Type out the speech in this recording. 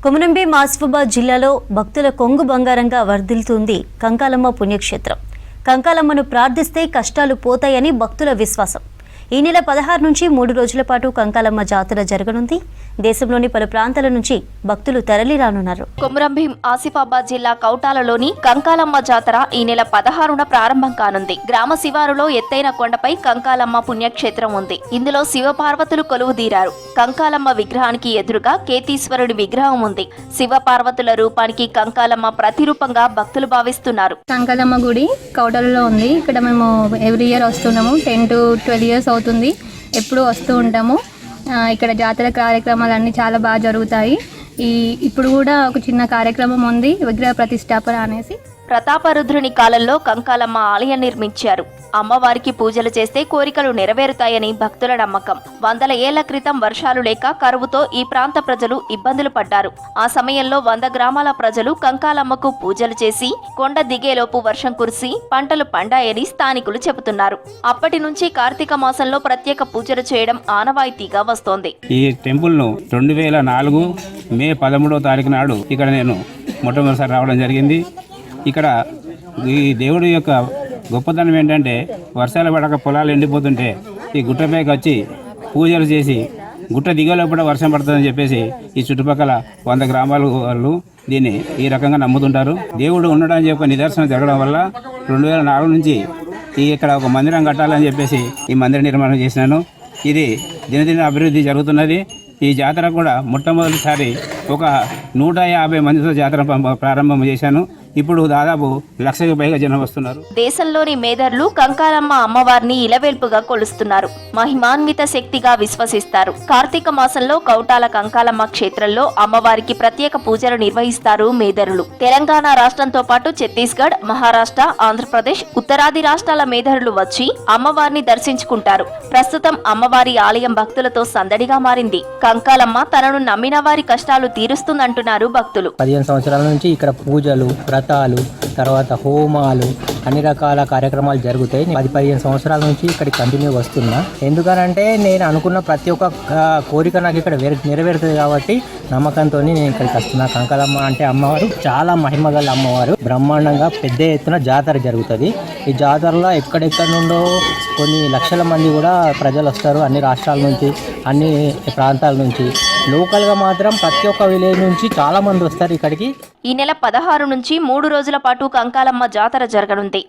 కొమరంభీం ఆసిఫాబాద్ జిల్లాలో భక్తుల కొంగు బంగారంగా వర్ధిల్లుతుంది కంకాలమ్మ పుణ్యక్షేత్రం. కంకాలమ్మను ప్రార్థిస్తే కష్టాలు పోతాయని భక్తుల విశ్వాసం. ఈ నెల 16 నుంచి 3 రోజుల పాటు కంకాలమ్మ జాతర జరగనుంది. దేశంలోని పలు ప్రాంతాల నుంచి భక్తులు తరలి రానున్నారు. కొమరంభీం ఆసిఫాబాద్ జిల్లా కౌటాలలోని కంకాలమ్మ జాతర ఈ నెల 16న ప్రారంభం కానుంది. గ్రామ శివారులో ఎత్తైన కొండపై కంకాలమ్మ పుణ్యక్షేత్రం ఉంది. ఇందులో శివపార్వతులు కొలువుదీరారు. కంకాలమ్మ విగ్రహానికి ఎదురుగా కేతీశ్వరుడి విగ్రహం ఉంది. శివపార్వతుల రూపానికి కంకాలమ్మ ప్రతిరూపంగా భక్తులు భావిస్తున్నారు. కంకాలమ్మ గుడి కౌటాలలో ఉంది. ఇక్కడ మేము ఎవ్రీ ఇయర్ వస్తున్నాము. 10 to 12 years అవుతుంది. ఎప్పుడు వస్తూ ఉంటాము. ఇక్కడ జాతర కార్యక్రమాలు అన్నీ చాలా బాగా జరుగుతాయి. ఇప్పుడు కూడా ఒక చిన్న కార్యక్రమం ఉంది, విగ్రహ ప్రతిష్టాపన అనేసి. ప్రతాపరుద్రుని కాలంలో కంకాలమ్మ ఆలయం నిర్మించారు. అమ్మవారికి పూజలు చేస్తే కోరికలు నెరవేరుతాయని భక్తుల నమ్మకం. 100 ఏళ్ల క్రితం వర్షాలు లేక కరువుతో ఈ ప్రాంత ప్రజలు ఇబ్బందులు పడ్డారు. ఆ సమయంలో 100 గ్రామాల ప్రజలు కంకాలమ్మకు పూజలు చేసి కొండ దిగేలోపు వర్షం కురిసి పంటలు పండాయని స్థానికులు చెబుతున్నారు. అప్పటి నుంచి కార్తీక మాసంలో ప్రత్యేక పూజలు చేయడం ఆనవాయితీగా వస్తోంది. ఈ టెంపుల్ ను 2004 మే 13వ తారీఖు నాడు ఇక్కడ నేను మొట్టమొదటిసారి రావడం జరిగింది. ఇక్కడ ఈ దేవుడి యొక్క గొప్పతనం ఏంటంటే వర్షాలు పడక పొలాలు ఎండిపోతుంటే ఈ గుట్టపైకి వచ్చి పూజలు చేసి గుట్ట దిగేలోపల వర్షం పడుతుందని చెప్పేసి ఈ చుట్టుపక్కల 100 గ్రామాల వాళ్ళు దీన్ని ఈ రకంగా నమ్ముతుంటారు. దేవుడు ఉండడానికి యొక్క నిదర్శనం జరగడం వల్ల 2004 నుంచి ఇక్కడ ఒక మందిరం కట్టాలని చెప్పేసి ఈ మందిర నిర్మాణం చేసినాను. ఇది దినదిన అభివృద్ధి జరుగుతున్నది. ఈ జాతర కూడా మొట్టమొదటిసారి ఒక 150 మందితో జాతర ప్రారంభం చేశాను. ఇప్పుడు దాదాపు 1,00,000కి పైగా జనం వస్తున్నారు. దేశంలోని మేధర్లు కంకాలమ్మ అమ్మవారిని ఇలవేల్పుగా కొలుస్తున్నారు. మహిమాన్విత శక్తిగా విశ్వసిస్తారు. కార్తీక మాసంలో కౌటాల కంకాలమ్మ క్షేత్రంలో అమ్మవారికి ప్రత్యేక పూజలు నిర్వహిస్తారు మేధరులు. తెలంగాణ రాష్ట్రంతో పాటు ఛత్తీస్గఢ్, మహారాష్ట్ర, ఆంధ్రప్రదేశ్, ఉత్తరాది రాష్ట్రాల మేధరులు వచ్చి అమ్మవారిని దర్శించుకుంటారు. ప్రస్తుతం అమ్మవారి ఆలయం భక్తులతో సందడిగా మారింది. కంకాలమ్మ తనను నమ్మిన వారి కష్టాలు తీరుస్తుందంటున్నారు భక్తులు. 15 సంవత్సరాల నుంచి ఇక్కడ పూజలు, వ్రతాలు, తర్వాత హోమాలు, అన్ని రకాల కార్యక్రమాలు జరుగుతాయి. 10-15 సంవత్సరాల నుంచి ఇక్కడికి కంటిన్యూ వస్తున్నా. ఎందుకనంటే నేను అనుకున్న ప్రతి ఒక్క కోరిక నాకు ఇక్కడ నెరవేరుతుంది కాబట్టి నమ్మకంతో నేను ఇక్కడికి వస్తున్నా. కంకాలమ్మ అంటే అమ్మవారు చాలా మహిమగల అమ్మవారు. బ్రహ్మాండంగా పెద్ద ఎత్తున జాతర జరుగుతుంది. ఈ జాతరలో ఎక్కడెక్కడ నుండో కొన్ని లక్షల మంది కూడా ప్రజలు వస్తారు. అన్ని రాష్ట్రాల నుంచి, అన్ని ప్రాంతాల నుంచి. లోకల్గా మాత్రం ప్రతి ఒక్క విలేజ్ నుంచి చాలా మంది వస్తారు ఇక్కడికి. ఈ నెల 16 నుంచి 3 రోజుల పాటు కంకాలమ్మ జాతర జరగనుంది.